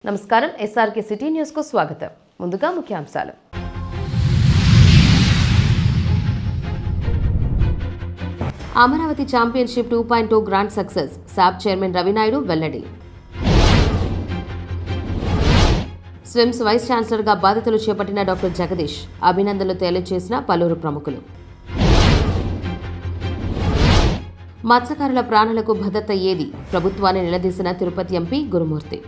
నమస్కారం SRK city news కు స్వాగతం. ముందుగా ముఖ్యాంశాలు. అమరావతి ఛాంపియన్షిప్ 2.0 గ్రాండ్ సక్సెస్, సాబ్ చైర్మన్ రవినాయుడు వెల్లడి. స్విమ్స్ వైస్ ఛాన్సలర్గా బాధ్యతలు చేపట్టిన డాక్టర్ జగదీష్, అభినందనలు తెలియజేసిన పలువురు ప్రముఖులు. మత్స్యకారుల ప్రాణాలకు భద్రత ఏది? ప్రభుత్వాన్ని నిలదీసిన తిరుపతి ఎంపీ గురుమూర్తి.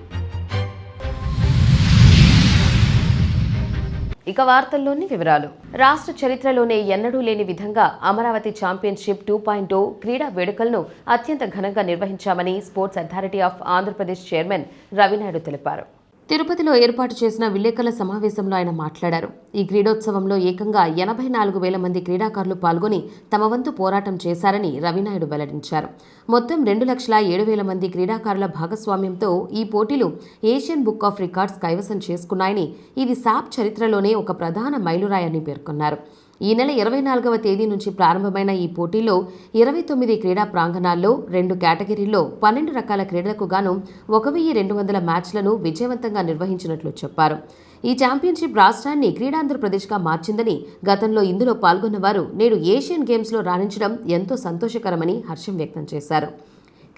ఇక వార్తల్లోని వివరాలు. రాష్ట్ర చరిత్రలోనే ఎన్నడూ లేని విధంగా అమరావతి ఛాంపియన్షిప్ 2.0 క్రీడా వేడుకలను అత్యంత ఘనంగా నిర్వహించామని sports authority of Andhra Pradesh chairman Ravi Naidu తెలిపారు. తిరుపతిలో ఏర్పాటు చేసిన విలేకరుల సమావేశంలో ఆయన మాట్లాడారు. ఈ క్రీడోత్సవంలో ఏకంగా 84,000 మంది క్రీడాకారులు పాల్గొని తమ వంతు పోరాటం చేశారని రవినాయుడు వెల్లడించారు. మొత్తం 2,07,000 మంది క్రీడాకారుల భాగస్వామ్యంతో ఈ పోటీలు ఏషియన్ బుక్ ఆఫ్ రికార్డ్స్ కైవసం చేసుకున్నాయని, ఇది సాబ్ చరిత్రలోనే ఒక ప్రధాన మైలురాయని పేర్కొన్నారు. ఈ నెల 24వ తేదీ నుంచి ప్రారంభమైన ఈ పోటీలో 29 క్రీడా ప్రాంగణాల్లో 2 కేటగిరీల్లో 12 రకాల క్రీడలకు గాను 1,200 మ్యాచ్లను విజయవంతంగా నిర్వహించినట్లు చెప్పారు. ఈ ఛాంపియన్షిప్ రాష్ట్రాన్ని క్రీడాంధ్రప్రదేశ్గా మార్చిందని, గతంలో ఇందులో పాల్గొన్న వారు నేడు ఏషియన్ గేమ్స్లో రాణించడం ఎంతో సంతోషకరమని హర్షం వ్యక్తం చేశారు.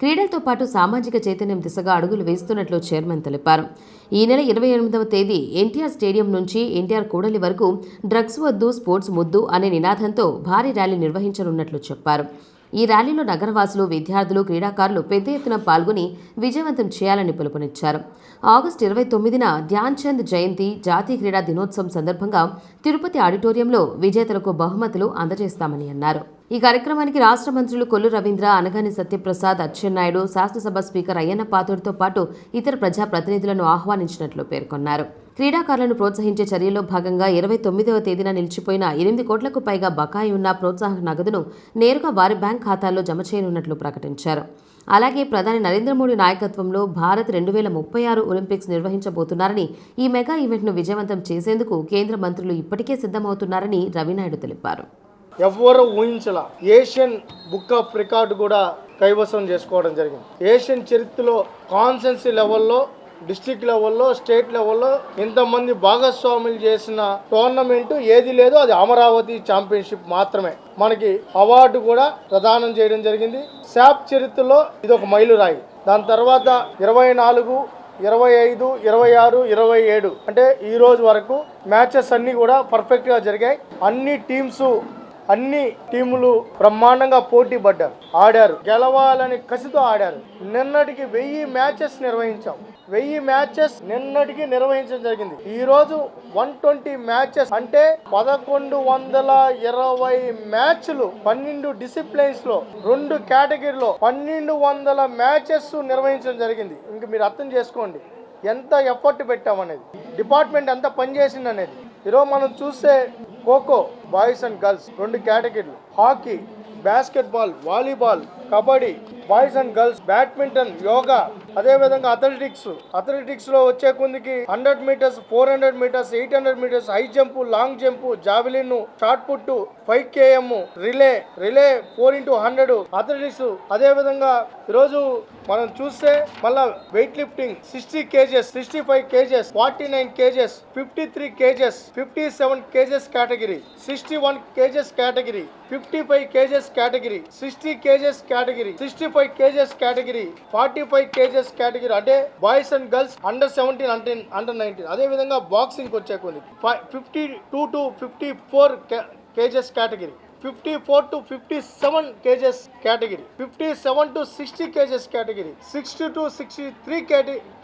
క్రీడలతో పాటు సామాజిక చైతన్యం దిశగా అడుగులు వేస్తున్నట్లు చైర్మన్ తెలిపారు. ఈ నెల 28వ తేదీ ఎన్టీఆర్ స్టేడియం నుంచి ఎన్టీఆర్ కూడలి వరకు డ్రగ్స్ వద్దు, స్పోర్ట్స్ ముద్దు అనే నినాదంతో భారీ ర్యాలీ నిర్వహించనున్నట్లు చెప్పారు. ఈ ర్యాలీలో నగరవాసులు, విద్యార్థులు, క్రీడాకారులు పెద్ద ఎత్తున పాల్గొని విజయవంతం చేయాలని పిలుపునిచ్చారు. ఆగస్టు 29న ధ్యాన్ చంద్ జయంతి, జాతీయ క్రీడా దినోత్సవం సందర్భంగా తిరుపతి ఆడిటోరియంలో విజేతలకు బహుమతులు అందజేస్తామని అన్నారు. ఈ కార్యక్రమానికి రాష్ట్ర మంత్రులు కొల్లు రవీంద్ర, అనగాని సత్యప్రసాద్, అచ్చెన్నాయుడు, శాసనసభ స్పీకర్ అయ్యన్న పాత్రుడితో పాటు ఇతర ప్రజాప్రతినిధులను ఆహ్వానించినట్లు పేర్కొన్నారు. క్రీడాకారులను ప్రోత్సహించే చర్యల్లో భాగంగా 29వ తేదీన నిలిచిపోయిన 8 కోట్లకు పైగా బకాయి ఉన్న ప్రోత్సాహక నగదును నేరుగా వారి బ్యాంక్ ఖాతాల్లో జమ చేయనున్నట్లు ప్రకటించారు. అలాగే ప్రధాని నరేంద్ర మోడీ నాయకత్వంలో భారత్ 2036 ఒలింపిక్స్ నిర్వహించబోతున్నారని, ఈ మెగా ఈవెంట్ను విజయవంతం చేసేందుకు కేంద్ర మంత్రులు ఇప్పటికే సిద్ధమవుతున్నారని రవినాయుడు తెలిపారు. ఎవ్వరూ ఊహించాల ఏషియన్ బుక్ ఆఫ్ రికార్డు కూడా కైవసం చేసుకోవడం జరిగింది. ఏషియన్ చరిత్రలో కాన్స్టెన్సీ లెవెల్లో, డిస్ట్రిక్ట్ లెవెల్లో, స్టేట్ లెవెల్లో ఇంతమంది భాగస్వాములు చేసిన టోర్నమెంట్ ఏది లేదు, అది అమరావతి ఛాంపియన్షిప్ మాత్రమే. మనకి అవార్డు కూడా ప్రదానం చేయడం జరిగింది. శాప్ చరిత్రలో ఇది ఒక మైలురాయి. దాని తర్వాత 24, 25, 26, 27 అంటే ఈ రోజు వరకు మ్యాచెస్ అన్నీ కూడా పర్ఫెక్ట్గా జరిగాయి. అన్ని టీములు బ్రహ్మాండంగా పోటీ పడ్డారు, ఆడారు, గెలవాలని కసితో ఆడారు. నిన్నటికి 1000 మ్యాచెస్ నిర్వహించాం. 1000 మ్యాచెస్ నిన్నటికి నిర్వహించడం జరిగింది. ఈ రోజు 120 మ్యాచెస్ అంటే 1120 మ్యాచ్లు 12 డిసిప్లైన్స్ లో 2 కేటగిరీలో 1200 మ్యాచెస్ నిర్వహించడం జరిగింది. ఇంక మీరు అర్థం చేసుకోండి ఎంత ఎఫర్ట్ పెట్టామనేది, డిపార్ట్మెంట్ ఎంత పనిచేసింది అనేది. ఈరోజు మనం చూస్తే ఖోఖో బాయ్స్ అండ్ గర్ల్స్ 2 కేటగిరీలు, hockey, basketball, volleyball, kabaddi, boys and girls, badminton, yoga, అదేవిధంగా అథ్లెటిక్స్ లో వచ్చే కొందికి 100 metres, 400 metres, 800 metres, high jump, long jump, javelin, shot put, 5 km, relay 4x100 athletics. అదేవిధంగా ఈరోజు మనం చూస్తే మళ్ళా weight lifting 60 kgs, 65 kgs, 49 kgs, 53 kgs, 57 kgs category, 61 kgs category, 55 kgs category, 60 kgs category, 65 kgs category, 45 kgs category అంటే boys and girls under 17, under 19. అదే విధంగా boxing వచ్చే కొన్ని 52 to 54 kgs category, 54 to 57 kgs category, 57 to 60 kgs category, 60 to 63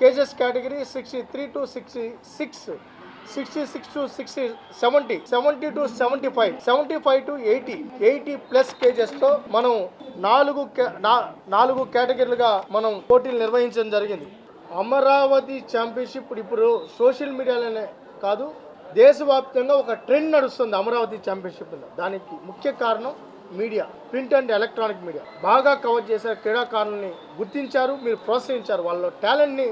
kgs category, 63 to 66, 66 to 60, 70, 70 to 75, 75 to 80 plus kgs తో మనం 4 కేటగిరీలుగా మనం పోటీలు నిర్వహించడం జరిగింది. అమరావతి ఛాంపియన్షిప్ ఇప్పుడు సోషల్ మీడియాలోనే కాదు, దేశవ్యాప్తంగా ఒక ట్రెండ్ నడుస్తుంది అమరావతి ఛాంపియన్షిప్. దానికి ముఖ్య కారణం media, print and electronic media బాగా కవర్ చేశారు. క్రీడాకారుల్ని గుర్తించారు, మీరు ప్రోత్సహించారు, వాళ్ళ టాలెంట్ని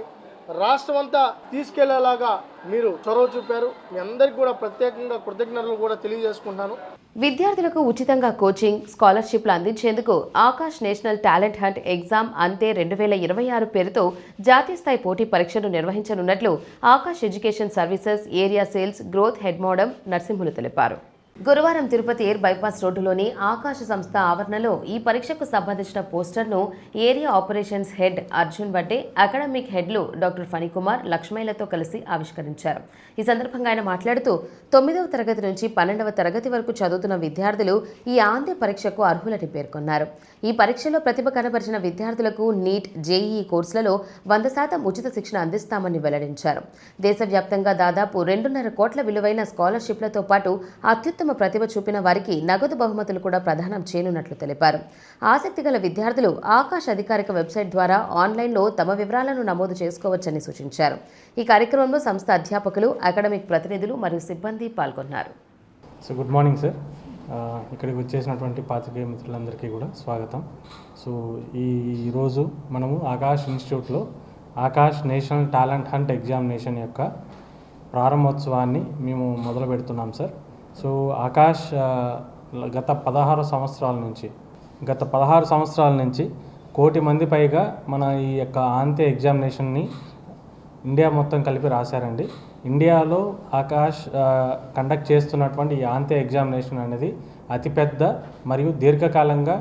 రాష్ట్రం అంతా తీసుకెళ్లేలాగా మీరు చొరవ చూపారు. మీ అందరికీ కూడా ప్రత్యేకంగా కృతజ్ఞతలు కూడా తెలియజేసుకుంటున్నాను. విద్యార్థులకు ఉచితంగా కోచింగ్, స్కాలర్షిప్లు అందించేందుకు Akash national talent hunt exam అంతే 2026 పేరుతో జాతీయ స్థాయి పోటీ పరీక్షను నిర్వహించనున్నట్లు Akash education services area sales growth head modem Narasimhulu తెలిపారు. గురువారం తిరుపతి ఎయిర్ బైపాస్ రోడ్డులోని ఆకాశ సంస్థ ఆవరణలో ఈ పరీక్షకు సంబంధించిన పోస్టర్ను area operations head Arjun Vadde, academic హెడ్లు డాక్టర్ ఫణికుమార్, లక్ష్మయ్యలతో కలిసి ఆవిష్కరించారు. ఈ సందర్భంగా ఆయన మాట్లాడుతూ 9వ తరగతి నుంచి 12వ తరగతి వరకు చదువుతున్న విద్యార్థులు ఈ ఆంధ్ర పరీక్షకు అర్హులని పేర్కొన్నారు. ఈ పరీక్షలో ప్రతిభ కనబరిచిన విద్యార్థులకు నీట్, జేఈఈ కోర్సులలో 100% ఉచిత శిక్షణ అందిస్తామని వెల్లడించారు. దేశవ్యాప్తంగా దాదాపు 2.5 కోట్ల విలువైన స్కాలర్షిప్లతో పాటు అత్యుత్తమ ప్రతిభ చూపిన వారికి నగదు బహుమతులు కూడా ప్రదానం చేయనున్నట్లు తెలిపారు. ఆసక్తి గల విద్యార్థులు ఆకాష్ అధికారిక వెబ్సైట్ ద్వారా ఆన్లైన్లో తమ వివరాలను నమోదు చేసుకోవచ్చని సూచించారు. ఈ కార్యక్రమంలో సంస్థ అధ్యాపకులు, అకాడమిక్ ప్రతినిధులు మరియు సిబ్బంది పాల్గొన్నారు. So good morning sir. ఇక్కడికి వచ్చేసినటువంటి పాత్రికేయ మిత్రులందరికీ కూడా స్వాగతం. సో ఈరోజు మనము ఆకాష్ ఇన్స్టిట్యూట్లో Akash national talent hunt examination యొక్క ప్రారంభోత్సవాన్ని మేము మొదలు పెడుతున్నాం సార్. సో ఆకాష్ గత 16 సంవత్సరాల నుంచి 1 కోటి మంది పైగా మన ఈ యొక్క ఆంతే ఎగ్జామినేషన్ని ఇండియా మొత్తం కలిపి రాశారండి. ఇండియాలో ఆకాష్ కండక్ట్ చేస్తున్నటువంటి ఈ ఆంతే ఎగ్జామినేషన్ అనేది అతిపెద్ద మరియు దీర్ఘకాలంగా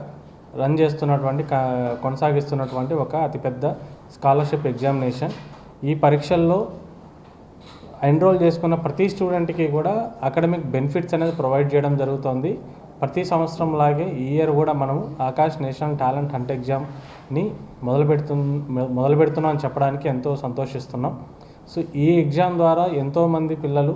కొనసాగిస్తున్నటువంటి ఒక అతిపెద్ద స్కాలర్షిప్ ఎగ్జామినేషన్. ఈ పరీక్షల్లో ఎన్రోల్ చేసుకున్న ప్రతి స్టూడెంట్కి కూడా అకాడమిక్ బెనిఫిట్స్ అనేది ప్రొవైడ్ చేయడం జరుగుతుంది. ప్రతి సంవత్సరం లాగే ఈ ఇయర్ కూడా మనము ఆకాష్ నేషనల్ టాలెంట్ హంట్ ఎగ్జామ్ని మొదలు పెడుతున్నాం అని చెప్పడానికి ఎంతో సంతోషిస్తున్నాం. సో ఈ ఎగ్జామ్ ద్వారా ఎంతోమంది పిల్లలు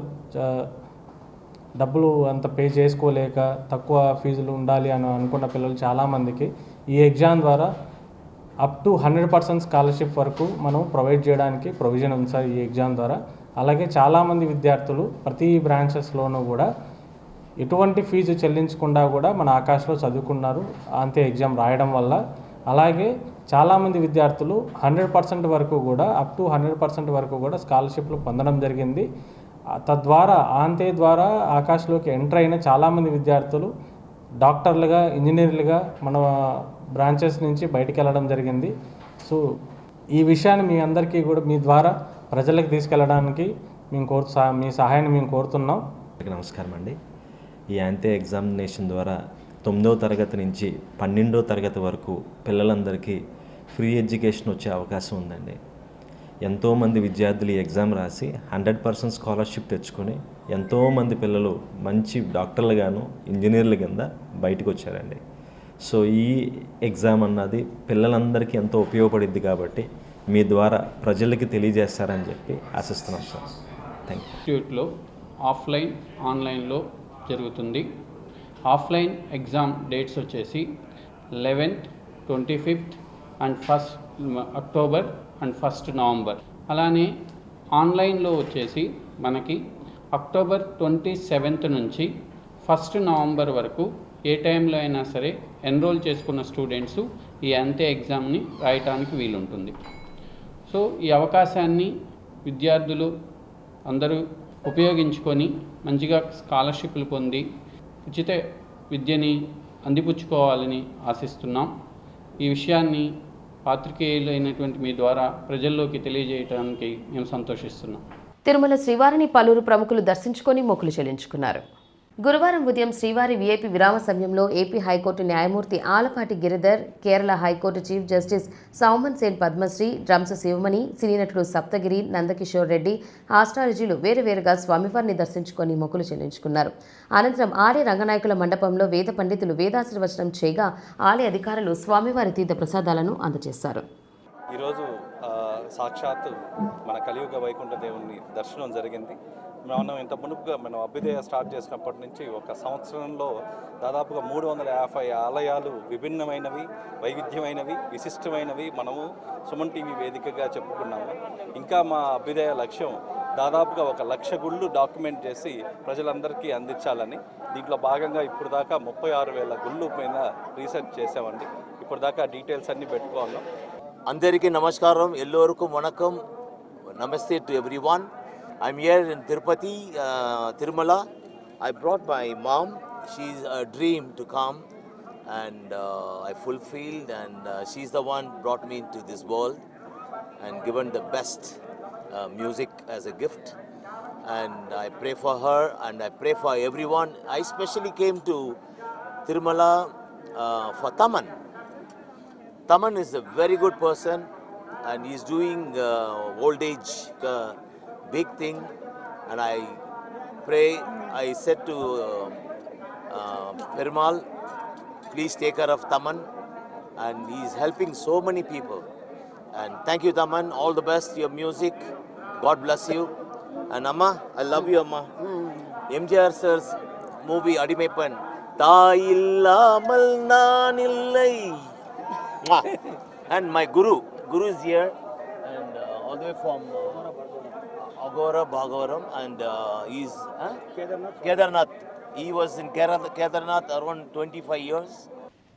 డబ్బులు అంత పే చేసుకోలేక తక్కువ ఫీజులు ఉండాలి అని అనుకున్న పిల్లలు చాలామందికి ఈ ఎగ్జామ్ ద్వారా అప్ టు 100% స్కాలర్షిప్ వరకు మనం ప్రొవైడ్ చేయడానికి ప్రొవిజన్ ఉంది సార్ ఈ ఎగ్జామ్ ద్వారా. అలాగే చాలామంది విద్యార్థులు ప్రతి బ్రాంచెస్లోనూ కూడా ఎటువంటి ఫీజు చెల్లించకుండా కూడా మన ఆకాష్లో చదువుకున్నారు అంతే ఎగ్జామ్ రాయడం వల్ల. అలాగే చాలామంది విద్యార్థులు 100% వరకు కూడా అప్ టు 100% వరకు కూడా స్కాలర్షిప్లు పొందడం జరిగింది. తద్వారా ఆంతే ద్వారా ఆకాష్లోకి ఎంటర్ అయిన చాలామంది విద్యార్థులు డాక్టర్లుగా, ఇంజనీర్లుగా మన బ్రాంచెస్ నుంచి బయటికి వెళ్ళడం జరిగింది. సో ఈ విషయాన్ని మీ అందరికీ కూడా మీ ద్వారా ప్రజలకు తీసుకెళ్ళడానికి మీ సహాయాన్ని మేము కోరుతున్నాం. నమస్కారం అండి. ఈ ఆంతే ఎగ్జామినేషన్ ద్వారా 9వ తరగతి నుంచి 12వ తరగతి వరకు పిల్లలందరికీ ఫ్రీ ఎడ్యుకేషన్ వచ్చే అవకాశం ఉందండి. ఎంతోమంది విద్యార్థులు ఈ ఎగ్జామ్ రాసి 100% స్కాలర్షిప్ తెచ్చుకొని ఎంతోమంది పిల్లలు మంచి డాక్టర్లుగాను, ఇంజనీర్ల కింద బయటకు వచ్చారండి. సో ఈ ఎగ్జామ్ అన్నది పిల్లలందరికీ ఎంతో ఉపయోగపడిద్ది కాబట్టి మీ ద్వారా ప్రజలకి తెలియజేస్తారని చెప్పి ఆశిస్తున్నాం సార్. Thank you. ఇన్స్టిట్యూట్లో ఆఫ్లైన్, ఆన్లైన్లో జరుగుతుంది. ఆఫ్లైన్ ఎగ్జామ్ డేట్స్ వచ్చేసి 11th, 25th and 1st October and 1st November. అలానే ఆన్లైన్లో వచ్చేసి మనకి అక్టోబర్ 27th నుంచి 1st నవంబర్ వరకు ఏ టైంలో అయినా సరే ఎన్రోల్ చేసుకున్న స్టూడెంట్స్ ఈ అంతే ఎగ్జామ్ని రాయటానికి వీలుంటుంది. సో ఈ అవకాశాన్ని విద్యార్థులు అందరూ ఉపయోగించుకొని మంచిగా స్కాలర్షిప్లు పొంది ఉచిత విద్యని అందిపుచ్చుకోవాలని ఆశిస్తున్నాం. ఈ విషయాన్ని పాత్రికేయులైనటువంటి మీ ద్వారా ప్రజల్లోకి తెలియజేయడానికి మేము సంతోషిస్తున్నాం. తిరుమల శ్రీవారిని పలువురు ప్రముఖులు దర్శించుకొని మొక్కులు చెల్లించుకున్నారు. గురువారం ఉదయం శ్రీవారి వీఐపీ విరామ సమయంలో ఏపీ హైకోర్టు న్యాయమూర్తి Alapati Giridhar, Kerala high court chief justice Soumen Sen Padmashri, drums Sivamani, cine నటుడు సప్తగిరి, నందకిషోర్ రెడ్డి, ఆస్ట్రాలజీలు వేరువేరుగా స్వామివారిని దర్శించుకొని మొక్కులు చెల్లించుకున్నారు. అనంతరం ఆలయ రంగనాయకుల మండపంలో వేద పండితులు వేదాశీర్వచనం చేయగా ఆలయ అధికారులు స్వామివారి తీర్థ ప్రసాదాలను అందజేశారు. ఈరోజు సాక్షాత్తు మన కలియుగ వైకుంఠ దేవుని దర్శనం జరిగింది. మనం ఇంత మునుపుగా మనం అభ్యుదయ స్టార్ట్ చేసినప్పటి నుంచి ఒక సంవత్సరంలో దాదాపుగా 350 ఆలయాలు విభిన్నమైనవి, వైవిధ్యమైనవి, విశిష్టమైనవి మనము సుమన్ టీవీ వేదికగా చెప్పుకున్నాము. ఇంకా మా అభ్యుదయ లక్ష్యం దాదాపుగా 1,00,000 గుళ్ళు డాక్యుమెంట్ చేసి ప్రజలందరికీ అందించాలని. దీంట్లో భాగంగా ఇప్పుడు దాకా 36,000 గుళ్ళు పైన రీసెర్చ్ చేసామండి. ఇప్పుడు దాకా డీటెయిల్స్ అన్నీ పెట్టుకోవాలి. అందరికీ నమస్కారం, ఎల్లోరుకు vanakkam. Namaste to everyone. I'm here in Tirupati, Tirumala. I brought my mom. She's a dream to come, and I fulfilled, and she's the one brought me into this world and given the best music as a gift. And I pray for her, and I pray for everyone. I especially came to Tirumala for Taman. Taman is a very good person, and he's doing old age big thing. And I pray, I said to Perumal, please take care of Taman, and he's helping so many people. And thank you, Taman. All the best. Your music, God bless you. And Amma, I love you, Amma. MJR sir's movie Adimaipan, Taillamal Nanillai. And my Guru is here, and all the way from Agora Bhagavaram, and he's Kedarnath. He was in Kedarnath around 25 years.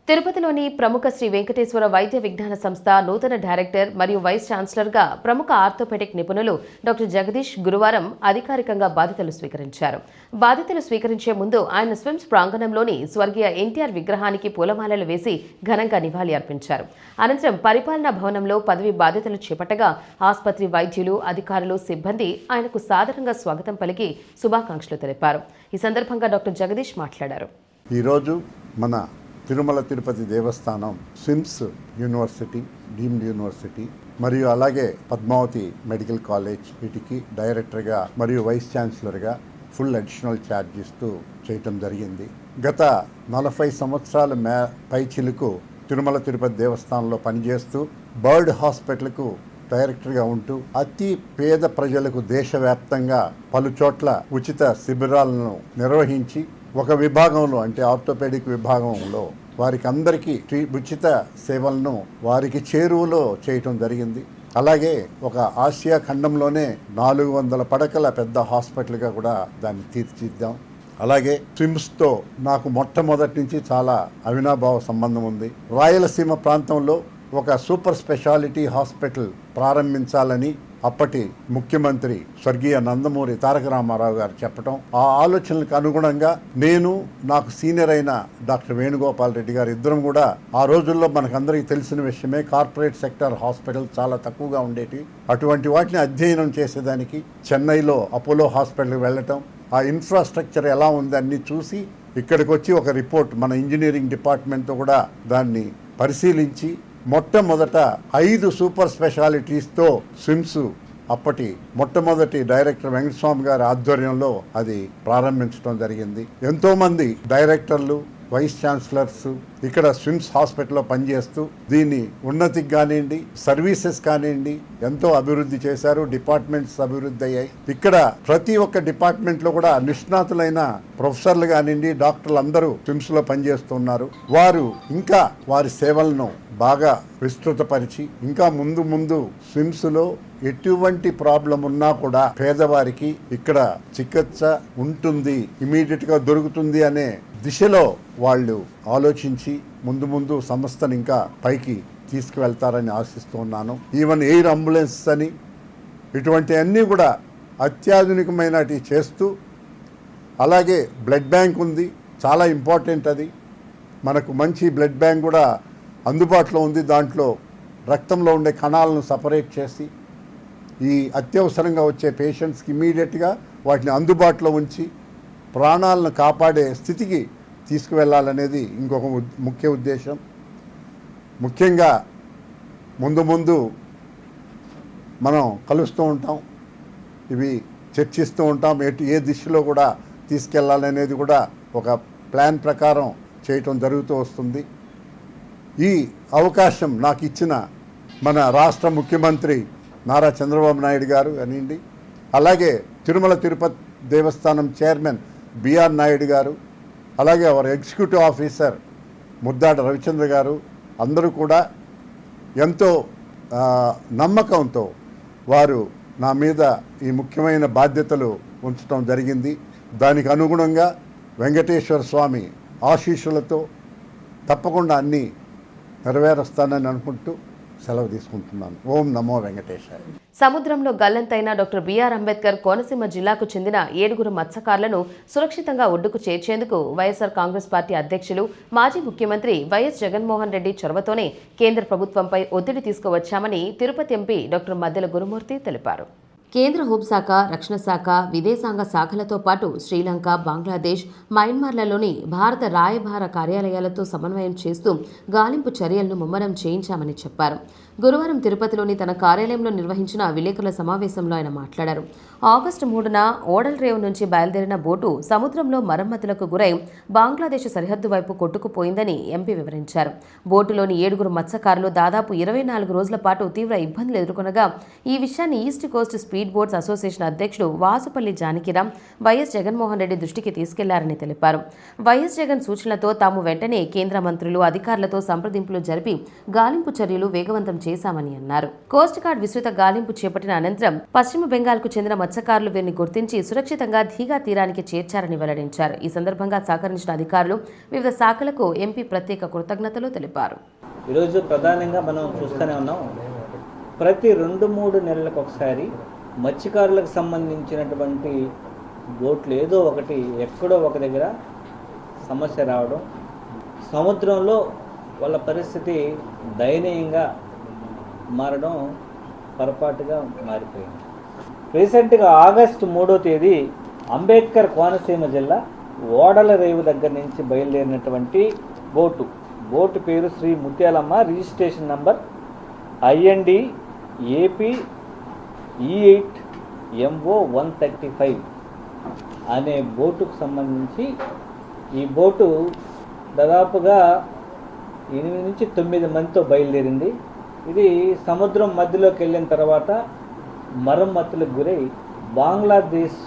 తిరుపతిలోని ప్రముఖ శ్రీ వెంకటేశ్వర వైద్య విజ్ఞాన సంస్థ నూతన director మరియు vice ఛాన్సలర్గా ప్రముఖ orthopaedic నిపుణులు doctor Jagadish గురువారం అధికారికంగా బాధ్యతలు స్వీకరించారు. బాధ్యతలు స్వీకరించే ముందు ఆయన స్విమ్స్ ప్రాంగణంలోని స్వర్గీయ ఎన్టీఆర్ విగ్రహానికి పూలమాలలు వేసి ఘనంగా నివాళి అర్పించారు. అనంతరం పరిపాలనా భవనంలో పదవి బాధ్యతలు చేపట్టగా ఆసుపత్రి వైద్యులు, అధికారులు, సిబ్బంది ఆయనకు సాదరంగా స్వాగతం పలికి శుభాకాంక్షలు తెలిపారు. ఈ సందర్భంగా డాక్టర్ జగదీష్ మాట్లాడారు. ఈరోజు మన తిరుమల తిరుపతి దేవస్థానం స్విమ్స్ యూనివర్సిటీ, డీమ్డ్ యూనివర్సిటీ మరియు అలాగే పద్మావతి మెడికల్ కాలేజ్ వీటికి డైరెక్టర్గా మరియు వైస్ ఛాన్సలర్గా ఫుల్ అడిషనల్ ఛార్జ్ ఇస్తూ చేయటం జరిగింది. గత 40 సంవత్సరాల పైచిలుకు తిరుమల తిరుపతి దేవస్థానంలో పనిచేస్తూ బర్డ్ హాస్పిటల్కు డైరెక్టర్గా ఉంటూ అతి పేద ప్రజలకు దేశవ్యాప్తంగా పలు చోట్ల ఉచిత శిబిరాలను నిర్వహించి ఒక విభాగంలో అంటే ఆర్థోపెడిక్ విభాగంలో వారికి అందరికీ ఉచిత సేవలను వారికి చేరువలో చేయటం జరిగింది. అలాగే ఒక ఆసియా ఖండంలోనే 400 పడకల పెద్ద హాస్పిటల్గా కూడా దాన్ని తీర్చిదిద్దాం. అలాగే స్విమ్స్తో నాకు మొట్టమొదటి నుంచి చాలా అవినాభావ సంబంధం ఉంది. రాయలసీమ ప్రాంతంలో ఒక సూపర్ స్పెషాలిటీ హాస్పిటల్ ప్రారంభించాలని అప్పటి ముఖ్యమంత్రి స్వర్గీయ నందమూరి తారక రామారావు గారు చెప్పటం, ఆ ఆలోచనలకు అనుగుణంగా నేను, నాకు సీనియర్ అయిన డాక్టర్ వేణుగోపాల్ రెడ్డి గారు ఇద్దరం కూడా ఆ రోజుల్లో మనకందరికీ తెలిసిన విషయమే, కార్పొరేట్ సెక్టర్ హాస్పిటల్ చాలా తక్కువగా ఉండేవి. అటువంటి వాటిని అధ్యయనం చేసేదానికి చెన్నైలో అపోలో హాస్పిటల్కి వెళ్ళటం, ఆ ఇన్ఫ్రాస్ట్రక్చర్ ఎలా ఉంది అన్ని చూసి ఇక్కడికి వచ్చి ఒక రిపోర్ట్ మన ఇంజనీరింగ్ డిపార్ట్మెంట్తో కూడా దాన్ని పరిశీలించి మొట్టమొదట 5 సూపర్ స్పెషాలిటీస్తో స్విమ్స్ అప్పటి మొట్టమొదటి డైరెక్టర్ వెంకటస్వామి గారి ఆధ్వర్యంలో అది ప్రారంభించడం జరిగింది. ఎంతోమంది డైరెక్టర్లు, వైస్ ఛాన్సలర్స్ ఇక్కడ స్విమ్స్ హాస్పిటల్లో పనిచేస్తూ దీన్ని ఉన్నతికి కానివ్వండి, సర్వీసెస్ కానివ్వండి ఎంతో అభివృద్ధి చేశారు. డిపార్ట్మెంట్స్ అభివృద్ధి అయ్యాయి. ఇక్కడ ప్రతి ఒక్క డిపార్ట్మెంట్లో కూడా నిష్ణాతులైన ప్రొఫెసర్లు కానివ్వండి, డాక్టర్లు అందరూ స్విమ్స్లో పనిచేస్తున్నారు. వారు ఇంకా వారి సేవలను బాగా విస్తృతపరిచి ఇంకా ముందు స్విమ్స్లో ఎటువంటి ప్రాబ్లం ఉన్నా కూడా పేదవారికి ఇక్కడ చికిత్స ఉంటుంది, ఇమీడియట్గా దొరుకుతుంది అనే దిశలో వాళ్ళు ఆలోచించి ముందు సంస్థను ఇంకా పైకి తీసుకువెళ్తారని ఆశిస్తున్నాను. ఈవెన్ ఎయిర్ అంబులెన్స్ అని ఇటువంటి అన్నీ కూడా అత్యాధునికమైనవి చేస్తూ, అలాగే బ్లడ్ బ్యాంక్ ఉంది, చాలా ఇంపార్టెంట్. అది మనకు మంచి బ్లడ్ బ్యాంక్ కూడా అందుబాటులో ఉంది. దాంట్లో రక్తంలో ఉండే కణాలను సపరేట్ చేసి ఈ అత్యవసరంగా వచ్చే పేషెంట్స్కి ఇమీడియట్గా వాటిని అందుబాటులో ఉంచి ప్రాణాలను కాపాడే స్థితికి తీసుకువెళ్ళాలనేది ఇంకొక ముఖ్య ఉద్దేశం. ముఖ్యంగా ముందు మనం కలుస్తూ ఉంటాం, ఇవి చర్చిస్తూ ఉంటాం, ఏ దిశలో కూడా తీసుకెళ్లాలనేది కూడా ఒక ప్లాన్ ప్రకారం చేయటం జరుగుతూ వస్తుంది. ఈ అవకాశం నాకు ఇచ్చిన మన రాష్ట్ర ముఖ్యమంత్రి నారా చంద్రబాబు నాయుడు గారు అనిండి, అలాగే తిరుమల తిరుపతి దేవస్థానం చైర్మన్ బిఆర్ నాయుడు గారు, అలాగే వారి ఎగ్జిక్యూటివ్ ఆఫీసర్ ముద్దాడ రవిచంద్ర గారు అందరూ కూడా ఎంతో నమ్మకంతో వారు నా మీద ఈ ముఖ్యమైన బాధ్యతలు ఉంచడం జరిగింది. దానికి అనుగుణంగా వెంకటేశ్వర స్వామి ఆశీస్సులతో తప్పకుండా అన్నీ నెరవేరుస్తానని అనుకుంటూ సెలవు తీసుకుంటున్నాను. ఓం నమో వెంకటేశాయ. సముద్రంలో గల్లంతైన డాక్టర్ బిఆర్ అంబేద్కర్ కోనసీమ జిల్లాకు చెందిన 7 మత్స్యకారులను సురక్షితంగా ఒడ్డుకు చేర్చేందుకు వైఎస్ఆర్ కాంగ్రెస్ పార్టీ అధ్యక్షులు మాజీ ముఖ్యమంత్రి వైఎస్ జగన్మోహన్ రెడ్డి చొరవతోనే కేంద్ర ప్రభుత్వంపై ఒత్తిడి తీసుకువచ్చామని తిరుపతి ఎంపీ డాక్టర్ మద్దెల గురుమూర్తి తెలిపారు. కేంద్ర హోంశాఖ, రక్షణ శాఖ, విదేశాంగ శాఖలతో పాటు శ్రీలంక, బంగ్లాదేశ్, మయన్మార్లలోని భారత రాయబార కార్యాలయాలతో సమన్వయం చేస్తూ గాలింపు చర్యలను ముమ్మరం చేయించామని చెప్పారు. గురువారం తిరుపతిలోని తన కార్యాలయంలో నిర్వహించిన విలేకరుల సమావేశంలో ఆయన మాట్లాడారు. ఆగస్టు 3న ఓడల్ రేవు నుంచి బయలుదేరిన బోటు సముద్రంలో మరమ్మతులకు గురై బంగ్లాదేశ్ సరిహద్దు వైపు కొట్టుకుపోయిందని ఎంపీ వివరించారు. బోటులోని 7 మత్స్యకారులు దాదాపు 24 రోజుల పాటు తీవ్ర ఇబ్బందులు ఎదుర్కొనగా ఈ విషయాన్ని east Coast speed boats association అధ్యక్షుడు వాసుపల్లి జానకిరాం వైఎస్ జగన్మోహన్ రెడ్డి దృష్టికి తీసుకెళ్లారని తెలిపారు. వైఎస్ జగన్ సూచనలతో తాము వెంటనే కేంద్ర మంత్రులు, అధికారులతో సంప్రదింపులు జరిపి గాలింపు చర్యలు వేగవంతం చేశామని అన్నారు. కోస్ట్ గార్డ్ విస్తృత గాలింపు చేపట్టిన అనంతరం పశ్చిమ బెంగాల్కు చెందిన మత్స్యకారులు వీరిని గుర్తించి సురక్షితంగా ధీగా తీరానికి చేర్చారని వెల్లడించారు. ఈ సందర్భంగా సహకరించిన అధికారులు, వివిధ శాఖలకు ఎంపీ ప్రత్యేక కృతజ్ఞతలు తెలిపారు. ఈరోజు ప్రధానంగా మనం చూస్తూనే ఉన్నాం, ప్రతి 2-3 నెలలకు ఒకసారి మత్స్యకారులకు సంబంధించినటువంటి బోట్లు ఏదో ఒకటి ఎక్కడో ఒక దగ్గర సమస్య రావడం, సముద్రంలో వాళ్ళ పరిస్థితి దయనీయంగా మారడం పొరపాటుగా మారిపోయింది. రీసెంట్గా ఆగస్టు 3వ తేదీ అంబేద్కర్ కోనసీమ జిల్లా ఓడల రేవు దగ్గర నుంచి బయలుదేరినటువంటి బోటు పేరు Sri Mutyalamma, registration number IND AP E8 MO 135 అనే బోటుకు సంబంధించి ఈ బోటు దాదాపుగా 8 నుంచి 9 మందితో బయలుదేరింది. ఇది సముద్రం మధ్యలోకి వెళ్ళిన తర్వాత మరమ్మతులకు గురై బంగ్లాదేశ్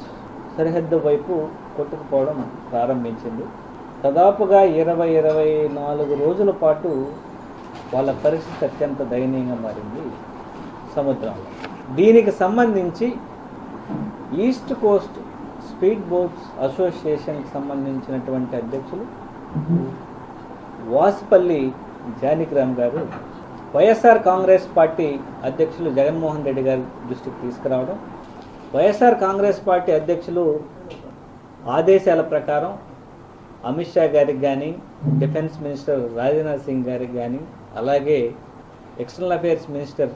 సరిహద్దు వైపు కొట్టుకుపోవడం ప్రారంభించింది. దాదాపుగా 24 రోజుల పాటు వాళ్ళ పరిస్థితి అత్యంత దయనీయంగా మారింది సముద్రంలో. దీనికి సంబంధించి ఈస్ట్ కోస్ట్ స్పీడ్ బోట్స్ అసోసియేషన్కి సంబంధించినటువంటి అధ్యక్షులు వాసుపల్లి జానకిరామ్ గారు వైఎస్ఆర్ కాంగ్రెస్ పార్టీ అధ్యక్షులు జగన్మోహన్ రెడ్డి గారి దృష్టికి తీసుకురావడం, వైఎస్ఆర్ కాంగ్రెస్ పార్టీ అధ్యక్షులు ఆదేశాల ప్రకారం అమిత్ షా గారికి కానీ, డిఫెన్స్ మినిస్టర్ రాజ్నాథ్ సింగ్ గారికి కానీ, అలాగే ఎక్స్టర్నల్ అఫైర్స్ మినిస్టర్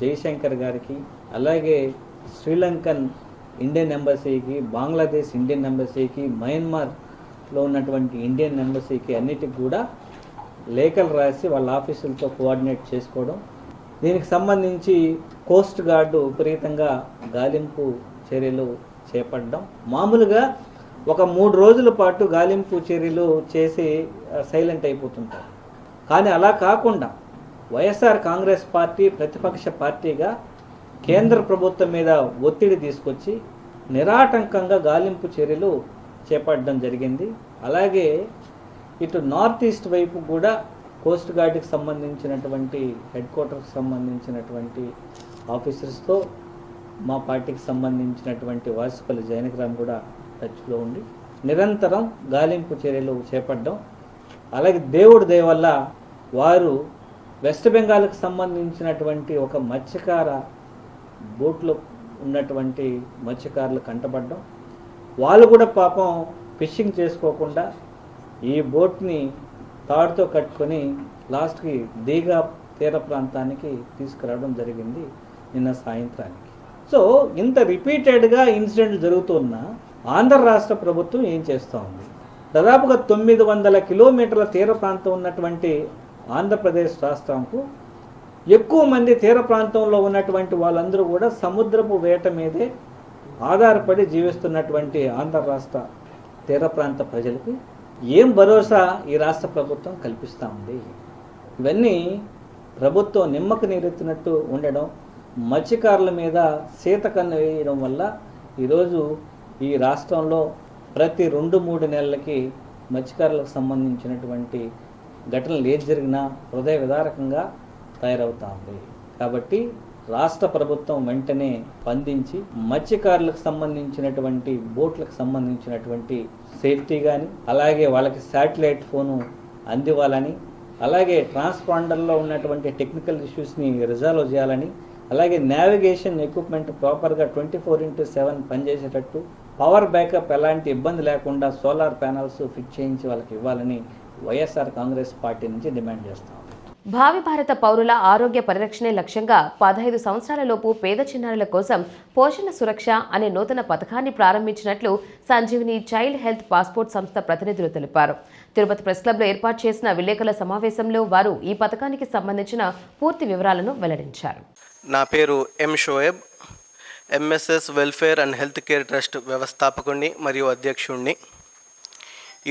జయశంకర్ గారికి, అలాగే శ్రీలంకన్ ఇండియన్ ఎంబసీకి, బంగ్లాదేశ్ ఇండియన్ ఎంబసీకి, మయన్మార్లో ఉన్నటువంటి ఇండియన్ ఎంబసీకి అన్నిటికి కూడా లేఖలు రాసి వాళ్ళ ఆఫీసులతో కోఆర్డినేట్ చేసుకోవడం, దీనికి సంబంధించి కోస్ట్ గార్డు విపరీతంగా గాలింపు చర్యలు చేపట్టడం. మామూలుగా ఒక 3 రోజుల పాటు గాలింపు చర్యలు చేసి సైలెంట్ అయిపోతుంటారు. కానీ అలా కాకుండా వైఎస్ఆర్ కాంగ్రెస్ పార్టీ ప్రతిపక్ష పార్టీగా కేంద్ర ప్రభుత్వం మీద ఒత్తిడి తీసుకొచ్చి నిరాటంకంగా గాలింపు చర్యలు చేపట్టడం జరిగింది. అలాగే ఇటు నార్త్ ఈస్ట్ వైపు కూడా కోస్ట్ గార్డ్కి సంబంధించినటువంటి హెడ్ క్వార్టర్కి సంబంధించినటువంటి ఆఫీసర్స్తో మా పార్టీకి సంబంధించినటువంటి వాసుపల్లి జానకిరామ్ కూడా టచ్లో ఉండి నిరంతరం గాలింపు చర్యలు చేపట్టడం. అలాగే దేవుడి దయ వల్ల వారు వెస్ట్ బెంగాల్కి సంబంధించినటువంటి ఒక మత్స్యకార బోట్లో ఉన్నటువంటి మత్స్యకారులు కంటపడడం, వాళ్ళు కూడా పాపం ఫిషింగ్ చేసుకోకుండా ఈ బోట్ని తాడుతో కట్టుకొని లాస్ట్కి దీఘా తీర ప్రాంతానికి తీసుకురావడం జరిగింది నిన్న సాయంత్రానికి. సో ఇంత రిపీటెడ్గా ఇన్సిడెంట్ జరుగుతున్న ఆంధ్ర రాష్ట్ర ప్రభుత్వం ఏం చేస్తూ ఉంది? దాదాపుగా 900 కిలోమీటర్ల తీర ప్రాంతం ఉన్నటువంటి ఆంధ్రప్రదేశ్ రాష్ట్రంకు ఎక్కువ మంది తీర ప్రాంతంలో ఉన్నటువంటి వాళ్ళందరూ కూడా సముద్రపు వేట మీదే ఆధారపడి జీవిస్తున్నటువంటి ఆంధ్ర రాష్ట్ర తీర ప్రాంత ప్రజలకు ఏం భరోసా ఈ రాష్ట్ర ప్రభుత్వం కల్పిస్తూ ఉంది? ఇవన్నీ ప్రభుత్వం నిమ్మకు నీరెత్తినట్టు ఉండడం, మత్స్యకారుల మీద సీతకన్ను వేయడం వల్ల ఈరోజు ఈ రాష్ట్రంలో ప్రతి 2-3 నెలలకి మత్స్యకారులకు సంబంధించినటువంటి ఘటనలు ఏది జరిగినా హృదయ విదారకంగా తయారవుతూ ఉంది. కాబట్టి రాష్ట్ర ప్రభుత్వం వెంటనే స్పందించి మత్స్యకారులకు సంబంధించినటువంటి బోట్లకు సంబంధించినటువంటి సేఫ్టీ కానీ, అలాగే వాళ్ళకి శాటిలైట్ ఫోను అందివ్వాలని, అలాగే ట్రాన్స్పాండర్లో ఉన్నటువంటి టెక్నికల్ ఇష్యూస్ని రిజాల్వ్ చేయాలని, అలాగే నావిగేషన్ ఎక్విప్మెంట్ ప్రాపర్గా 24/7 పనిచేసేటట్టు, పవర్ బ్యాకప్ ఎలాంటి ఇబ్బంది లేకుండా సోలార్ ప్యానల్స్ ఫిట్ చేయించి వాళ్ళకి ఇవ్వాలని వైఎస్ఆర్ కాంగ్రెస్ పార్టీ నుంచి డిమాండ్ చేస్తాం. భావి భారత పౌరుల ఆరోగ్య పరిరక్షణే లక్ష్యంగా 15 సంవత్సరాలలోపు పేద చిన్నారుల కోసం పోషణ సురక్ష అనే నూతన పథకాన్ని ప్రారంభించినట్లు సంజీవని చైల్డ్ హెల్త్ పాస్పోర్ట్ సంస్థ ప్రతినిధులు తెలిపారు. తిరుపతి ప్రెస్ క్లబ్లో ఏర్పాటు చేసిన విలేకరుల సమావేశంలో వారు ఈ పథకానికి సంబంధించిన పూర్తి వివరాలను వెల్లడించారు. నా పేరు M Shoaib, MSS welfare and health care trust వ్యవస్థాపకుడిని మరియు అధ్యక్షుడిని.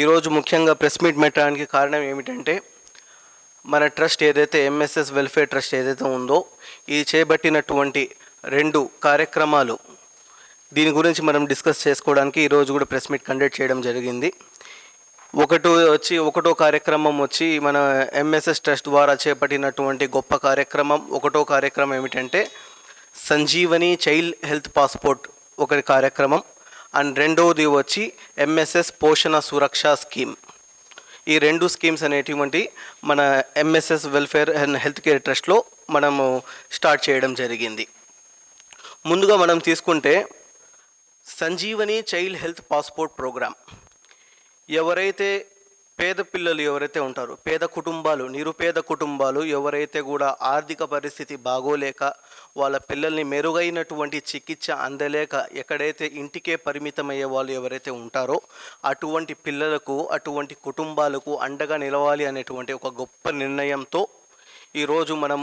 ఈరోజు ముఖ్యంగా ప్రెస్ మీట్ పెట్టడానికి కారణం ఏమిటంటే, మన ట్రస్ట్ ఏదైతే ఎంఎస్ఎస్ వెల్ఫేర్ ట్రస్ట్ ఏదైతే ఉందో, ఇది చేపట్టినటువంటి 2 కార్యక్రమాలు, దీని గురించి మనం డిస్కస్ చేసుకోవడానికి ఈరోజు కూడా ప్రెస్ మీట్ కండక్ట్ చేయడం జరిగింది. ఒకటో కార్యక్రమం వచ్చి మన ఎంఎస్ఎస్ ట్రస్ట్ ద్వారా చేపట్టినటువంటి గొప్ప కార్యక్రమం. ఒకటో కార్యక్రమం ఏమిటంటే సంజీవని చైల్డ్ హెల్త్ పాస్పోర్ట్ ఒకటి కార్యక్రమం, అండ్ రెండవది వచ్చి ఎంఎస్ఎస్ పోషణ సురక్ష స్కీమ్. ఈ 2 స్కీమ్స్ అనేటువంటి మన MSS welfare and health care ట్రస్ట్లో మనము స్టార్ట్ చేయడం జరిగింది. ముందుగా మనం తీసుకుంటే Sanjeevani child health passport programme, ఎవరైతే పేద పిల్లలు ఎవరైతే ఉంటారో, పేద కుటుంబాలు, నిరుపేద కుటుంబాలు ఎవరైతే కూడా ఆర్థిక పరిస్థితి బాగోలేక వాళ్ళ పిల్లల్ని మెరుగైనటువంటి చికిత్స అందలేక ఎక్కడైతే ఇంటికే పరిమితమయ్యే వాళ్ళు ఎవరైతే ఉంటారో అటువంటి పిల్లలకు, అటువంటి కుటుంబాలకు అండగా నిలవాలి అనేటువంటి ఒక గొప్ప నిర్ణయంతో ఈరోజు మనం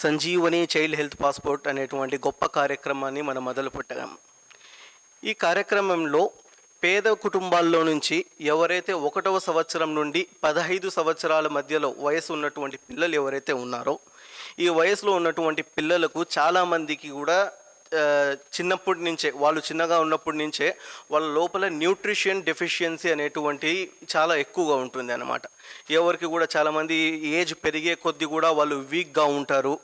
సంజీవని చైల్డ్ హెల్త్ పాస్పోర్ట్ అనేటువంటి గొప్ప కార్యక్రమాన్ని మనం మొదలుపెట్టాం. ఈ కార్యక్రమంలో పేద కుటుంబాల్లో నుంచి ఎవరైతే 1వ సంవత్సరం నుండి 15 సంవత్సరాల మధ్యలో వయసు ఉన్నటువంటి పిల్లలు ఎవరైతే ఉన్నారో, ఈ వయసులో ఉన్నటువంటి పిల్లలకు చాలామందికి కూడా చిన్నప్పటి నుంచే, వాళ్ళు చిన్నగా ఉన్నప్పటి నుంచే వాళ్ళ లోపల న్యూట్రిషన్ డెఫిషియన్సీ అనేటువంటి చాలా ఎక్కువగా ఉంటుంది అన్నమాట. ఎవరికి కూడా చాలామంది ఏజ్ పెరిగే కొద్దీ కూడా వాళ్ళు వీక్గా ఉంటారు.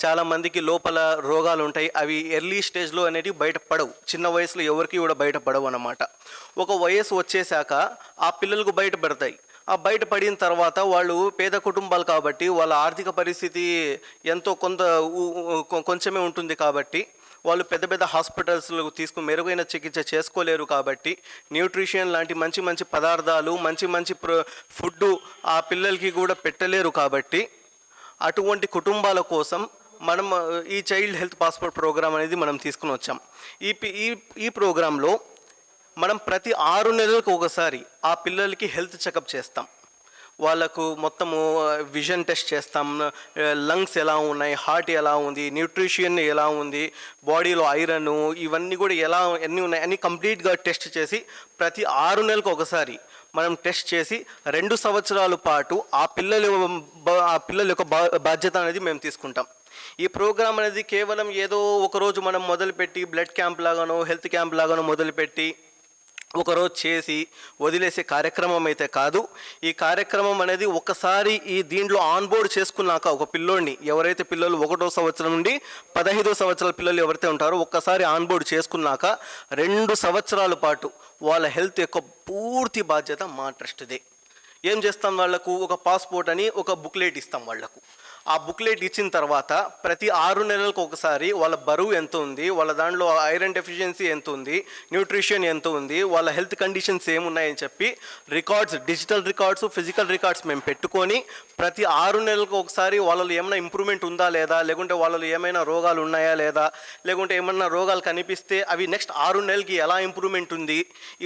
చాలామందికి లోపల రోగాలు ఉంటాయి, అవి ఎర్లీ స్టేజ్లో అనేటివి బయటపడవు. చిన్న వయసులో ఎవరికి కూడా బయటపడవు అన్నమాట. ఒక వయసు వచ్చేసాక ఆ పిల్లలకు బయటపడతాయి. ఆ బయటపడిన తర్వాత వాళ్ళు పేద కుటుంబాలు కాబట్టి వాళ్ళ ఆర్థిక పరిస్థితి ఎంతో కొంచెమే ఉంటుంది కాబట్టి వాళ్ళు పెద్ద పెద్ద హాస్పిటల్స్లకు తీసుకుని మెరుగైన చికిత్స చేసుకోలేరు. కాబట్టి న్యూట్రిషన్ లాంటి మంచి మంచి పదార్థాలు, మంచి ఫుడ్ ఆ పిల్లలకి కూడా పెట్టలేరు. కాబట్టి అటువంటి కుటుంబాల కోసం మనం ఈ చైల్డ్ హెల్త్ పాస్పోర్ట్ ప్రోగ్రామ్ అనేది మనం తీసుకుని వచ్చాం. ఈ ప్రోగ్రాంలో మనం ప్రతి 6 నెలలకు ఒకసారి ఆ పిల్లలకి హెల్త్ చెకప్ చేస్తాం. వాళ్ళకు మొత్తము విజన్ టెస్ట్ చేస్తాం, లంగ్స్ ఎలా ఉన్నాయి, హార్ట్ ఎలా ఉంది, న్యూట్రిషన్ ఎలా ఉంది, బాడీలో ఐరన్ ఇవన్నీ కూడా ఎన్ని ఉన్నాయి అన్నీ కంప్లీట్గా టెస్ట్ చేసి ప్రతి 6 నెలలకు ఒకసారి మనం టెస్ట్ చేసి 2 సంవత్సరాల పాటు ఆ పిల్లల యొక్క బాధ్యత అనేది మేము తీసుకుంటాం. ఈ ప్రోగ్రామ్ అనేది కేవలం ఏదో ఒకరోజు మనం మొదలుపెట్టి బ్లడ్ క్యాంప్ లాగానో హెల్త్ క్యాంప్ లాగానో మొదలుపెట్టి ఒకరోజు చేసి వదిలేసే కార్యక్రమం అయితే కాదు. ఈ కార్యక్రమం అనేది ఒకసారి ఈ దీంట్లో ఆన్బోర్డ్ చేసుకున్నాక ఒక పిల్లోడిని, ఎవరైతే పిల్లలు 1వ సంవత్సరం నుండి 15వ సంవత్సరాల పిల్లలు ఎవరైతే ఉంటారో ఒక్కసారి ఆన్బోర్డ్ చేసుకున్నాక 2 సంవత్సరాల పాటు వాళ్ళ హెల్త్ యొక్క పూర్తి బాధ్యత మా ట్రస్ట్దే. ఏం చేస్తాం, వాళ్లకు ఒక పాస్పోర్ట్ అని ఒక బుక్లెట్ ఇస్తాం. వాళ్లకు ఆ బుక్లెట్ ఇచ్చిన తర్వాత ప్రతి 6 నెలలకు ఒకసారి వాళ్ళ బరువు ఎంత ఉంది, వాళ్ళ దాంట్లో ఐరన్ డెఫిషియన్సీ ఎంత ఉంది, న్యూట్రిషన్ ఎంత ఉంది, వాళ్ళ హెల్త్ కండిషన్స్ ఏమున్నాయని చెప్పి records, digital records, physical records మేము పెట్టుకొని ప్రతి 6 నెలలకు ఒకసారి వాళ్ళలో ఏమైనా ఇంప్రూవ్మెంట్ ఉందా లేదా, లేకుంటే వాళ్ళలో ఏమైనా రోగాలు ఉన్నాయా లేదా, లేకుంటే ఏమన్నా రోగాలు కనిపిస్తే అవి నెక్స్ట్ 6 నెలలకి ఎలా ఇంప్రూవ్మెంట్ ఉంది,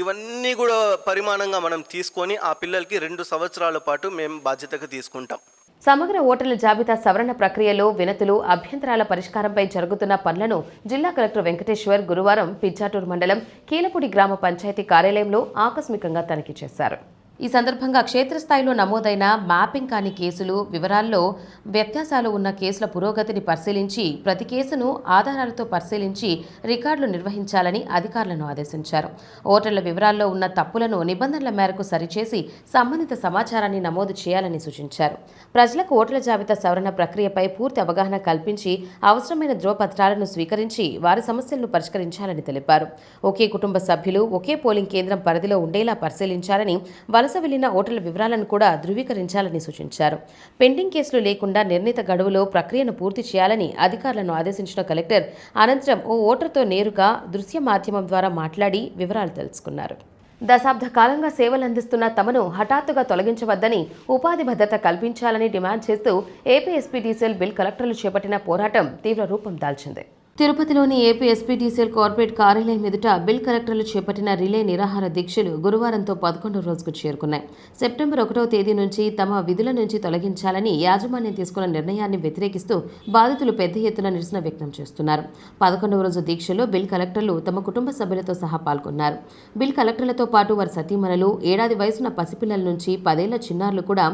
ఇవన్నీ కూడా పరిమాణంగా మనం తీసుకొని ఆ పిల్లలకి 2 సంవత్సరాల పాటు మేము బాధ్యతగా తీసుకుంటాం. సమగ్ర ఓటర్ల జాబితా సవరణ ప్రక్రియలో వినతులు, అభ్యంతరాల పరిష్కారంపై జరుగుతున్న పనులను జిల్లా కలెక్టర్ వెంకటేశ్వర్ గురువారం పిచ్చాటూరు మండలం కీలపూడి గ్రామ పంచాయతీ కార్యాలయంలో ఆకస్మికంగా తనిఖీ చేశారు. ఈ సందర్భంగా క్షేత్రస్థాయిలో నమోదైన మ్యాపింగ్ కాని కేసులు వివరాల్లో వ్యత్యాసాలు ఉన్న కేసుల పురోగతిని పరిశీలించి ప్రతి కేసును ఆధారాలతో పరిశీలించి రికార్డులు నిర్వహించాలని అధికారులను ఆదేశించారు. ఓటర్ల వివరాల్లో ఉన్న తప్పులను నిబంధనల మేరకు సరిచేసి సంబంధిత సమాచారాన్ని నమోదు చేయాలని సూచించారు. ప్రజలకు ఓటర్ల జాబితా సవరణ ప్రక్రియపై పూర్తి అవగాహన కల్పించి అవసరమైన ధ్రువపత్రాలను స్వీకరించి వారి సమస్యలను పరిష్కరించాలని తెలిపారు. ఒకే కుటుంబ సభ్యులు ఒకే పోలింగ్ కేంద్రం పరిధిలో ఉండేలా పరిశీలించాలని, వలస వలస వెళ్లిన ఓటర్ల వివరాలను కూడా ధృవీకరించాలని సూచించారు. పెండింగ్ కేసులు లేకుండా నిర్ణీత గడువులో ప్రక్రియను పూర్తి చేయాలని అధికారులను ఆదేశించిన కలెక్టర్ అనంతరం ఓ ఓటర్తో నేరుగా దృశ్య మాధ్యమం ద్వారా మాట్లాడి వివరాలు తెలుసుకున్నారు. దశాబ్ద కాలంగా సేవలందిస్తున్న తమను హఠాత్తుగా తొలగించవద్దని, ఉపాధి భద్రత కల్పించాలని డిమాండ్ చేస్తూ ఏపీ ఎస్పీడీసీఎల్ బిల్ కలెక్టర్లు చేపట్టిన పోరాటం తీవ్ర రూపం దాల్చింది. తిరుపతిలోని ఏపీ ఎస్పీడీసీఎల్ కార్పొరేట్ కార్యాలయం ఎదుట బిల్ కలెక్టర్లు చేపట్టిన రిలే నిరాహార దీక్షలు గురువారంతో 11వ రోజుకు చేరుకున్నాయి. సెప్టెంబర్ 1వ తేదీ నుంచి తమ విధుల నుంచి తొలగించాలని యాజమాన్యం తీసుకున్న నిర్ణయాన్ని వ్యతిరేకిస్తూ బాధితులు పెద్ద ఎత్తున నిరసన వ్యక్తం చేస్తున్నారు. 11వ రోజు దీక్షలో బిల్ కలెక్టర్లు తమ కుటుంబ సభ్యులతో సహా పాల్గొన్నారు. బిల్ కలెక్టర్లతో పాటు వారి సతీమణులు, ఏడాది వయసున్న పసిపిల్లల నుంచి 10 ఏళ్ల చిన్నారులు కూడా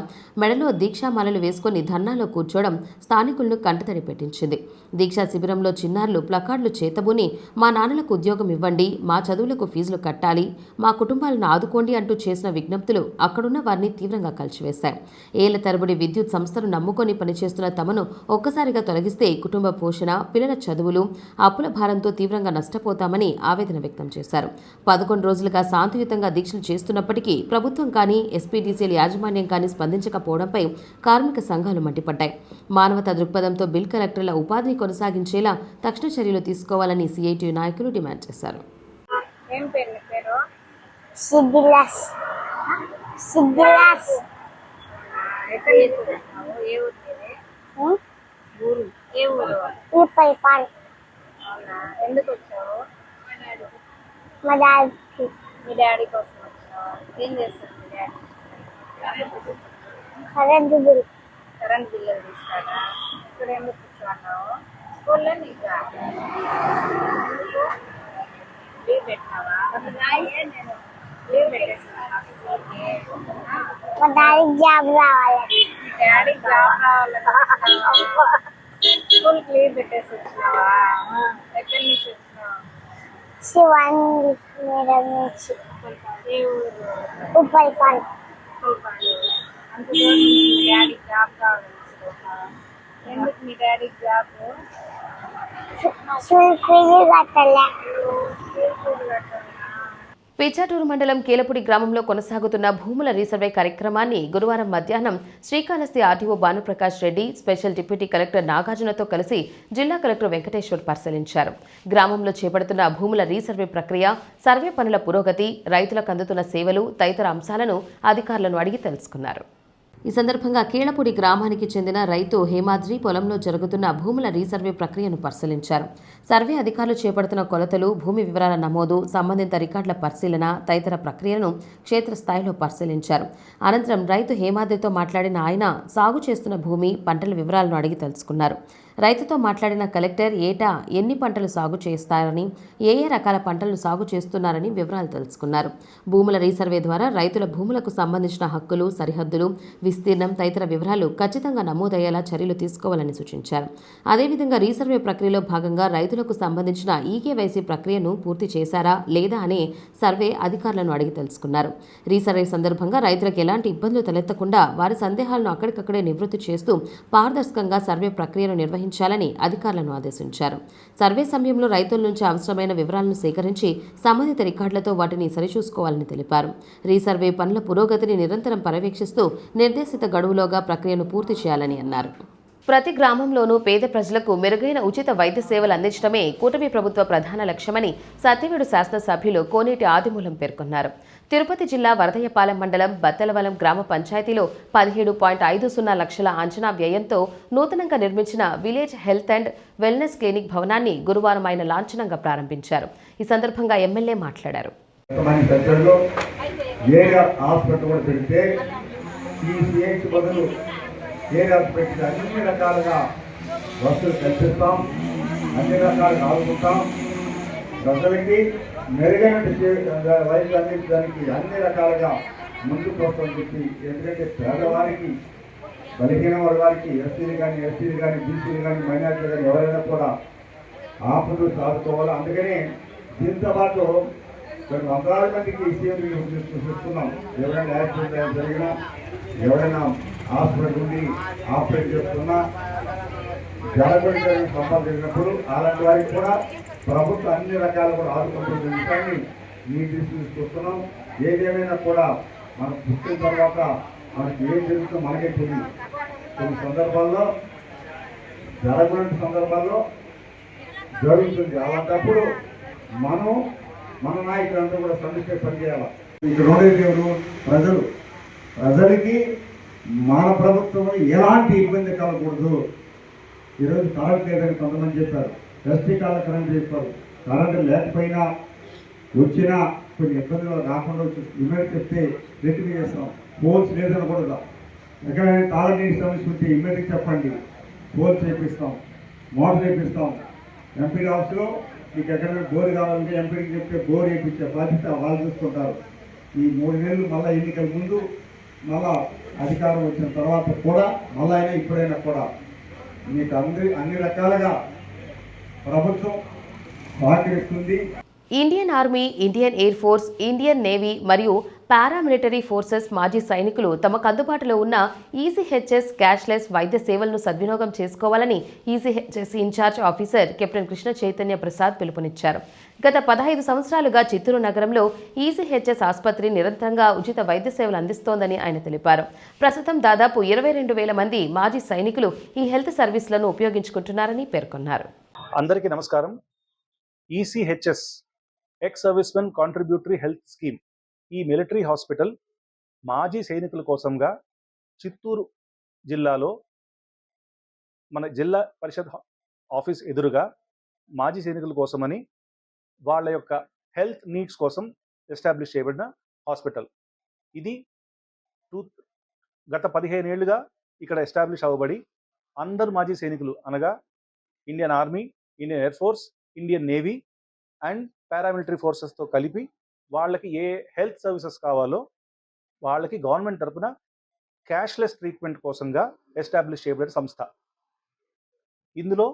మెడలో దీక్షామాలలు వేసుకుని ధర్నాలో కూర్చోవడం స్థానికులను కంటతడి పెట్టించింది. దీక్షా శిబిరంలో చిన్నారులు ప్లకార్డులు చేతబూని మా నాన్నలకు ఉద్యోగం ఇవ్వండి, మా చదువులకు ఫీజులు కట్టాలి, మా కుటుంబాలను ఆదుకోండి అంటూ చేసిన విజ్ఞప్తులు అక్కడున్న వారిని తీవ్రంగా కలిచివేశాయి. ఏళ్ల తరబడి విద్యుత్ సంస్థను నమ్ముకొని పనిచేస్తున్న తమను ఒక్కసారిగా తొలగిస్తే కుటుంబ పోషణ, పిల్లల చదువులు, అప్పుల భారంతో తీవ్రంగా నష్టపోతామని ఆవేదన వ్యక్తం చేశారు. 11 రోజులుగా శాంతియుతంగా దీక్షలు చేస్తున్నప్పటికీ ప్రభుత్వం కానీ ఎస్పీడీసీఎల్ యాజమాన్యం కానీ స్పందించకపోవడంపై కార్మిక సంఘాలు మండిపడ్డాయి. మానవతా దృక్పథంతో బిల్ కలెక్టర్ల ఉపాధిని కొనసాగించేలా తక్షణ చర్యలు తీసుకోవాలని సిఐటి నాయకులు డిమాండ్ చేశారు. మీ డాడీ కోసం వచ్చావా? ఏం చేస్తారు మీ డాడీ? కరెంట్ బిల్లు తీస్తాడా? ఇక్కడ ఎందుకు కూర్చున్నావు? స్కూల్లో నీకు లీవ్ పెట్టినావా? నేను లీవ్ పెట్టేసాను స్కూల్కి. మా డాడీకి జాబ్ రావాలి. డాడీకి జాబ్ రావాలని స్కూల్కి లీవ్ పెట్టేసి వచ్చినావా? ఎక్కడి నుంచి వచ్చినావు? శివాని మేడం నుంచి. ఏ ఊరు? ఉప్పల్పాడు. అంత దూరం మీ డాడీకి జాబ్ కావాలని వస్తున్నావా? ఎందుకు మీ డాడీకి జాబ్? పిచ్చాటూరు మండలం కీలపూడి గ్రామంలో కొనసాగుతున్న భూముల రీసర్వే కార్యక్రమాన్ని గురువారం మధ్యాహ్నం Srikalahasti RTO Bhanuprakash Reddy, special deputy collector నాగార్జునతో కలిసి జిల్లా కలెక్టర్ వెంకటేశ్వర్ పరిశీలించారు. గ్రామంలో చేపడుతున్న భూముల రీసర్వే ప్రక్రియ, సర్వే పనుల పురోగతి, రైతులకు అందుతున్న సేవలు తదితర అంశాలను అధికారులను అడిగి తెలుసుకున్నారు. ఈ సందర్భంగా కీలపూడి గ్రామానికి చెందిన రైతు హేమాద్రి పొలంలో జరుగుతున్న భూముల రీసర్వే ప్రక్రియను పరిశీలించారు. సర్వే అధికారులు చేపడుతున్న కొలతలు, భూమి వివరాల నమోదు, సంబంధిత రికార్డుల పరిశీలన తదితర ప్రక్రియలను క్షేత్రస్థాయిలో పరిశీలించారు. అనంతరం రైతు హేమాద్రితో మాట్లాడిన ఆయన సాగు చేస్తున్న భూమి, పంటల వివరాలను అడిగి తెలుసుకున్నారు. రైతుతో మాట్లాడిన కలెక్టర్ ఏటా ఎన్ని పంటలు సాగు చేస్తారని, ఏ రకాల పంటలను సాగు చేస్తున్నారని వివరాలు తెలుసుకున్నారు. భూముల రీసర్వే ద్వారా రైతుల భూములకు సంబంధించిన హక్కులు, సరిహద్దులు, విస్తీర్ణం తదితర వివరాలు ఖచ్చితంగా నమోదయ్యేలా చర్యలు తీసుకోవాలని సూచించారు. అదేవిధంగా రీసర్వే ప్రక్రియలో భాగంగా రైతులకు సంబంధించిన ఈకేవైసీ ప్రక్రియను పూర్తి చేశారా లేదా అనే సర్వే అధికారులను అడిగి తెలుసుకున్నారు. రీసర్వే సందర్భంగా రైతులకు ఎలాంటి ఇబ్బందులు తలెత్తకుండా వారి సందేహాలను అక్కడికక్కడే నివృత్తి చేస్తూ పారదర్శకంగా సర్వే ప్రక్రియను నిర్వహించాలని అధికారులను ఆదేశించారు. సర్వే సమయంలో రైతుల నుంచి అవసరమైన వివరాలను సేకరించి సంబంధిత రికార్డులతో వాటిని సరిచూసుకోవాలని తెలిపారు. రీసర్వే పనుల పురోగతిని నిరంతరం పర్యవేక్షిస్తూ నిర్దేశిత గడువులోగా ప్రక్రియను పూర్తి చేయాలని అన్నారు. ప్రతి గ్రామంలోనూ పేద ప్రజలకు మెరుగైన ఉచిత వైద్య సేవలు అందించడమే కూటమి ప్రభుత్వ ప్రధాన లక్ష్యమని సత్యవేడు శాసనసభ్యులు కోనేటి ఆదిమూలం పేర్కొన్నారు. తిరుపతి జిల్లా వరదయ్యపాలెం మండలం బత్తలవలం గ్రామ పంచాయతీలో 17.50 లక్షల అంచనా వ్యయంతో నూతనంగా నిర్మించిన village health and wellness clinic భవనాన్ని గురువారం ఆయన లాంఛనంగా ప్రారంభించారు. ఈ సందర్భంగా ఎమ్మెల్యే మాట్లాడారు. అన్ని రకాలుగా వసతులు కల్పిస్తాం, అన్ని రకాలుగా ఆదుకుంటాం. ప్రజలకి మెరుగైన వైద్యులు అందించడానికి అన్ని రకాలుగా ముందుకు వస్తామని చెప్పి, ఎందుకంటే పేదవారికి, బలహీన వర్గానికి, ఎస్సీలు కానీ బీసీలు కానీ మైనార్టీలు కానీ ఎవరైనా కూడా ఆపదలు సాధుకోవాలి. అందుకని దీంతో పాటు కొన్ని వందలాది మందికి సీఎం చూస్తున్నాం. ఎవరైనా యాక్సిడెంట్ జరిగినా, ఎవరైనా హాస్పిటల్ ఉండి ఆపరేట్ చేస్తున్నా, జడగొడి సంపాదించినప్పుడు అలాంటి వారికి కూడా ప్రభుత్వం అన్ని రకాలు కూడా ఆదుకుంటున్న విషయాన్ని మీ దృష్టి తీసుకొస్తున్నాం. ఏదేమైనా కూడా మనం పుట్టిన తర్వాత మనకి ఏం జరుగుతుందో మనకే తెలియదు. కొన్ని సందర్భాల్లో జరగని సందర్భాల్లో జరుగుతుంది. అలాంటప్పుడు మనం మన నాయకులంతా కూడా సమిష్టి పనిచేయాలి. ఇక్కడ ఉండేది ఎవరు? ప్రజలకి మన ప్రభుత్వం ఎలాంటి ఇబ్బంది కలగకూడదు. ఈరోజు కరెంట్ లేదని కొంతమంది చెప్పారు, ఎస్టీ కాల కరెంట్ చెప్పారు. కరెంట్ లేకపోయినా వచ్చినా కొన్ని ఇబ్బందులు రాకుండా వచ్చి ఇమ్మీడియట్ చెప్తే రెక్టిఫై చేస్తాం. పోల్స్ లేదనకూడదు. ఎక్కడైనా తాగునీటి సమస్య ఉంటే ఇమ్మీడియట్ చెప్పండి, పోల్స్ చేపిస్తాం, మోటార్ చేపిస్తాం. ఎంపీ హౌస్లో మీకు ఎక్కడైనా బోర్ కావాలంటే ఎంపీకి చెప్తే బోర్ వేయించే బాధ్యత వాళ్ళు చూసుకుంటారు. ఈ 3 నెలలు మళ్ళీ ఎన్నికల ముందు మళ్ళా అధికారం వచ్చిన తర్వాత కూడా మళ్ళీ అయినా ఇప్పుడైనా కూడా మీకు అన్ని రకాలుగా ప్రభుత్వం సహకరిస్తుంది. Indian army, Indian air force, Indian navy మరియు పారామిలిటరీ ఫోర్సెస్ మాజీ సైనికులు తమకు అందుబాటులో ఉన్న ఈసీహెచ్ఎస్ క్యాష్లెస్ వైద్య సేవలను సద్వినియోగం చేసుకోవాలని ECHS incharge officer captain Krishna Chaitanya Prasad పిలుపునిచ్చారు. గత 15 సంవత్సరాలుగా చిత్తూరు నగరంలో ఈసీహెచ్ఎస్ ఆసుపత్రి నిరంతరంగా ఉచిత వైద్య సేవలు అందిస్తోందని ఆయన తెలిపారు. ప్రస్తుతం దాదాపు 22,000 మంది మాజీ సైనికులు ఈ హెల్త్ సర్వీసులను ఉపయోగించుకుంటున్నారని పేర్కొన్నారు. అందరికీ నమస్కారం. ECHS ex servicemen contributory health scheme ఈ మిలిటరీ హాస్పిటల్ మాజీ సైనికుల కోసంగా చిత్తూరు జిల్లాలో మన జిల్లా పరిషత్ ఆఫీస్ ఎదురుగా మాజీ సైనికుల కోసమని వాళ్ళ యొక్క హెల్త్ నీడ్స్ కోసం ఎస్టాబ్లిష్ చేయబడిన హాస్పిటల్. ఇది గత 15 ఏళ్లుగా ఇక్కడ ఎస్టాబ్లిష్ అవ్వబడి అందరు మాజీ సైనికులు అనగా Indian army, Indian air force, Indian navy and paramilitary ఫోర్సెస్తో కలిపి వాళ్ళకి ఏ హెల్త్ సర్వీసెస్ కావాలో వాళ్ళకి గవర్నమెంట్ తరఫున క్యాష్లెస్ ట్రీట్మెంట్ కోసంగా ఎస్టాబ్లిష్ చేయబడిన సంస్థ. ఇందులో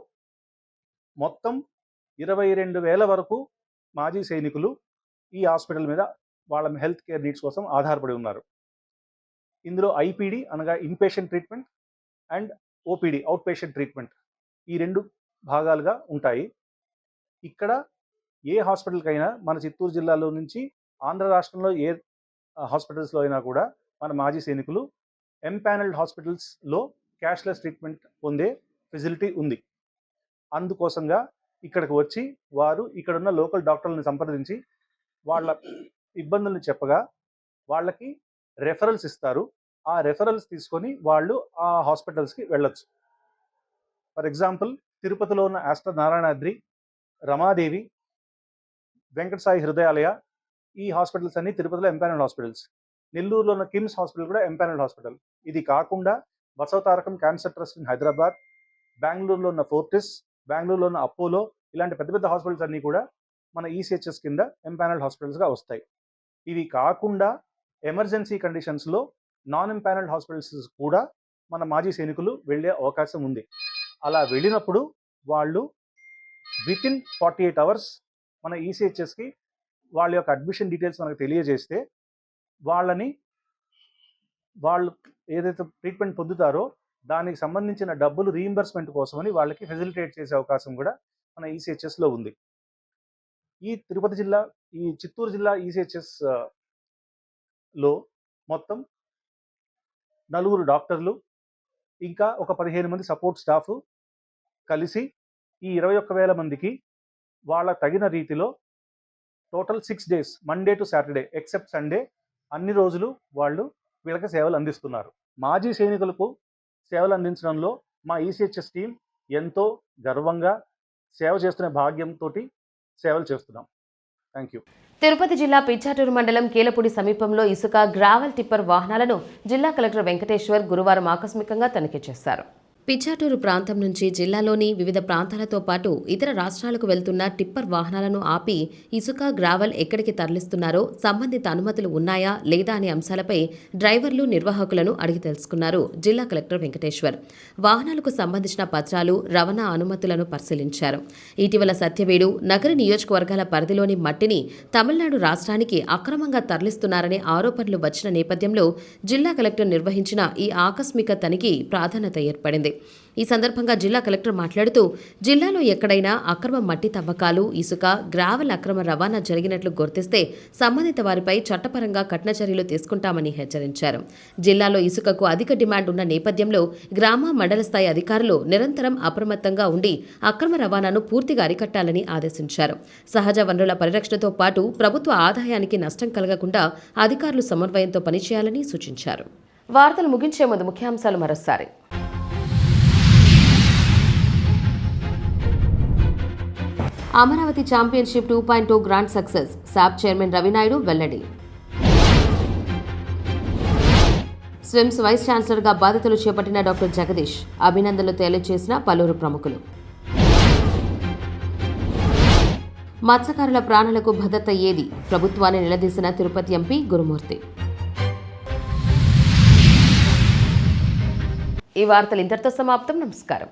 మొత్తం 22,000 వరకు మాజీ సైనికులు ఈ హాస్పిటల్ మీద వాళ్ళ హెల్త్ కేర్ నీడ్స్ కోసం ఆధారపడి ఉన్నారు. ఇందులో ఐపీడీ అనగా inpatient treatment and OPD out patient treatment ఈ 2 భాగాలుగా ఉంటాయి. ఇక్కడ ఏ హాస్పిటల్కైనా మన చిత్తూరు జిల్లాలో నుంచి ఆంధ్ర రాష్ట్రంలో ఏ హాస్పిటల్స్లో అయినా కూడా మన మాజీ సైనికులు ఎంపానల్డ్ హాస్పిటల్స్లో క్యాష్లెస్ ట్రీట్మెంట్ పొందే ఫెసిలిటీ ఉంది. అందుకోసంగా ఇక్కడికి వచ్చి వారు ఇక్కడున్న లోకల్ డాక్టర్లను సంప్రదించి వాళ్ళ ఇబ్బందులను చెప్పగా వాళ్ళకి రెఫరల్స్ ఇస్తారు. ఆ రెఫరల్స్ తీసుకొని వాళ్ళు ఆ హాస్పిటల్స్కి వెళ్ళొచ్చు. ఫర్ ఎగ్జాంపుల్, తిరుపతిలో ఉన్న ఆస్టర్ నారాయణాద్రి, రమాదేవి, వెంకట సాయి హృదయాలయ ఈ హాస్పిటల్స్ అన్ని తిరుపతిలో ఎంపానల్డ్ హాస్పిటల్స్. నెల్లూరులో ఉన్న కిమ్స్ హాస్పిటల్ కూడా ఎంపానల్డ్ హాస్పిటల్. ఇది కాకుండా Basavatarakam cancer trust in Hyderabad, బెంగళూరులో ఉన్న ఫోర్టిస్, బెంగళూరులో ఉన్న అపోలో ఇలాంటి పెద్ద పెద్ద హాస్పిటల్స్ అన్నీ కూడా మన ఈసీహెచ్ఎస్ కింద ఎంపానల్డ్ హాస్పిటల్స్గా వస్తాయి. ఇవి కాకుండా ఎమర్జెన్సీ కండిషన్స్లో నాన్ ఎంపానల్డ్ హాస్పిటల్స్ కూడా మన మాజీ సైనికులు వెళ్ళే అవకాశం ఉంది. అలా వెళ్ళినప్పుడు వాళ్ళు వితిన్ 48 hours మన ఈసీహెచ్ఎస్కి వాళ్ళ యొక్క అడ్మిషన్ డీటెయిల్స్ మనకు తెలియజేస్తే వాళ్ళు ఏదైతే ట్రీట్మెంట్ పొందుతారో దానికి సంబంధించిన డబ్బులు రీయింబర్స్మెంట్ కోసమని వాళ్ళకి ఫెసిలిటేట్ చేసే అవకాశం కూడా మన ఈసీహెచ్ఎస్లో ఉంది. ఈ చిత్తూరు జిల్లా ఈసీహెచ్ఎస్లో మొత్తం 4 డాక్టర్లు ఇంకా ఒక 15 మంది సపోర్ట్ స్టాఫ్ కలిసి ఈ 21,000 మందికి వాళ్ళ తగిన రీతిలో total 6 days Monday to Saturday except Sunday అన్ని రోజులు వాళ్ళు వీళ్ళకి సేవలు అందిస్తున్నారు. మాజీ సైనికులకు సేవలు అందించడంలో మా ఈసీహెచ్ఎస్ టీం ఎంతో గర్వంగా సేవ చేస్తున్న భాగ్యంతో సేవలు చేస్తున్నాం. Thank you. తిరుపతి జిల్లా పిచ్చాటూరు మండలం కీలపూడి సమీపంలో ఇసుక గ్రావెల్ టిప్పర్ వాహనాలను జిల్లా కలెక్టర్ వెంకటేశ్వర్ గురువారం ఆకస్మికంగా తనిఖీ చేశారు. పిచ్చాటూరు ప్రాంతం నుంచి జిల్లాలోని వివిధ ప్రాంతాలతో పాటు ఇతర రాష్ట్రాలకు వెళ్తున్న టిప్పర్ వాహనాలను ఆపి ఇసుక గ్రావెల్ ఎక్కడికి తరలిస్తున్నారో, సంబంధిత అనుమతులు ఉన్నాయా లేదా అనే అంశాలపై డ్రైవర్లు, నిర్వాహకులను అడిగి తెలుసుకున్నారు జిల్లా కలెక్టర్ వెంకటేశ్వర్. వాహనాలకు సంబంధించిన పత్రాలు, రవాణా అనుమతులను పరిశీలించారు. ఇటీవల సత్యవేడు, నగర నియోజకవర్గాల పరిధిలోని మట్టిని తమిళనాడు రాష్ట్రానికి అక్రమంగా తరలిస్తున్నారనే ఆరోపణలు వచ్చిన నేపథ్యంలో జిల్లా కలెక్టర్ నిర్వహించిన ఈ ఆకస్మిక తనిఖీ ప్రాధాన్యత ఏర్పడింది. చేసింది. ఈ సందర్భంగా జిల్లా కలెక్టర్ మాట్లాడుతూ జిల్లాలో ఎక్కడైనా అక్రమ మట్టి తవ్వకాలు, ఇసుక, గ్రావెల్ అక్రమ రవాణా జరిగినట్లు గుర్తిస్తే సంబంధిత వారిపై చట్టపరంగా కఠిన చర్యలు తీసుకుంటామని హెచ్చరించారు. జిల్లాలో ఇసుకకు అధిక డిమాండ్ ఉన్న నేపథ్యంలో గ్రామ, మండల స్థాయి అధికారులు నిరంతరం అప్రమత్తంగా ఉండి అక్రమ రవాణాను పూర్తిగా అరికట్టాలని ఆదేశించారు. సహజ వనరుల పరిరక్షణతో పాటు ప్రభుత్వ ఆదాయానికి నష్టం కలగకుండా అధికారులు సమన్వయంతో పనిచేయాలని సూచించారు. వార్తలు ముగించే ముందు ముఖ్యాంశాలు మరోసారి. Amaravati championship 2.0 grand success, SAAP chairman Ravinaidu వెల్లడి. స్విమ్స్ వైస్ ఛాన్సలర్గా బాధ్యతలు చేపట్టిన డాక్టర్ జగదీష్, అభినందనలు తెలియజేసిన పలువురు ప్రముఖులు. మత్స్యకారుల ప్రాణాలకు భద్రత ఏది? ప్రభుత్వాన్ని నిలదీసిన తిరుపతి ఎంపీ గురుమూర్తి. ఈ వార్తలు ఇంతటితో సమాప్తం. నమస్కారం.